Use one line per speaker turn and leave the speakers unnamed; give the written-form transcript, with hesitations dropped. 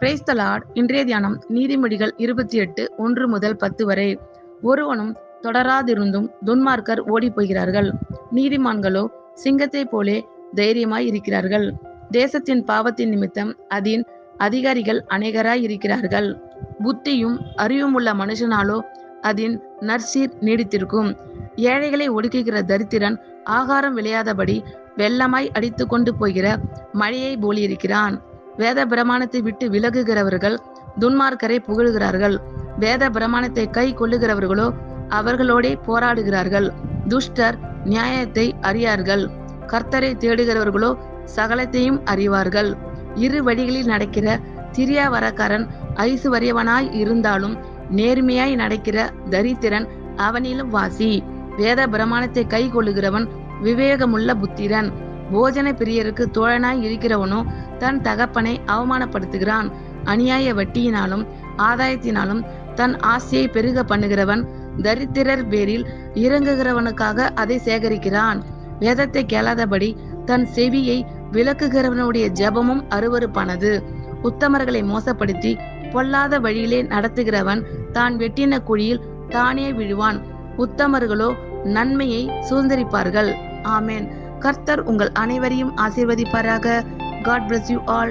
Praise the Lord. இன்றைய தியானம் நீதிமொழிகள் 28 1 முதல் 10 வரை. ஒருவனும் தொடராதிருந்தும் துன்மார்க்கர் ஓடிப்போகிறார்கள், நீதிமான்களோ சிங்கத்தைப் போலே தைரியமாய் இருக்கிறார்கள். தேசத்தின் பாவத்தின் நிமித்தம் அதன் அதிகாரிகள் அநேகராய் இருக்கிறார்கள். புத்தியும் அறிவுமுள்ள மனுஷனாலோ அதன் நற்சீர் நீடித்திருக்கும். ஏழைகளை ஒடுக்குகிற தரித்திரன் ஆகாரம் விளையாதபடி வெள்ளமாய் அடித்து கொண்டு போகிற மழையை போலியிருக்கிறான். வேத பிரமாணத்தை விட்டு விலகுகிறவர்கள் துன்மார்க்கரை புகழுகிறார்கள். வேத பிரமாணத்தை கை கொள்ளுகிறவர்களோ அவர்களோடே போராடுகிறார்கள். துஷ்டர் நியாயத்தை அறியார்கள், கர்த்தரை தேடுகிறவர்களோ சகலத்தையும் அறிவார்கள். இரு வழிகளில் நடக்கிற திரியாவரக்காரன் ஐசுவரியவனாய் இருந்தாலும் நேர்மையாய் நடக்கிற தரித்திரன் அவனிலும் வாசி. வேத பிரமாணத்தை கை கொள்ளுகிறவன் விவேகமுள்ள புத்திரன். போஜன பிரியருக்கு தோழனாய் இருக்கிறவனோ தன் தகப்பனை அவமானப்படுத்துகிறான். அநியாய வட்டியினாலும் ஆதாயத்தினாலும் தன் ஆசையை பெருக பண்ணுகிறவன் தரித்திரர் பேரில் இறங்குகிறவனுக்காக அதை சேகரிக்கிறான். வேதத்தை கேளாதபடி தன் செவியை விலக்குகிறவனுடைய ஜெபமும் அருவருப்பானது. உத்தமர்களை மோசப்படுத்தி பொல்லாத வழியிலே நடத்துகிறவன் தான் வெட்டின குழியில் தானே விழுவான். உத்தமர்களோ நன்மையை சுதந்தரிப்பார்கள். ஆமென். கர்த்தர் உங்கள் அனைவரையும் ஆசீர்வதிப்பாராக. God bless you all.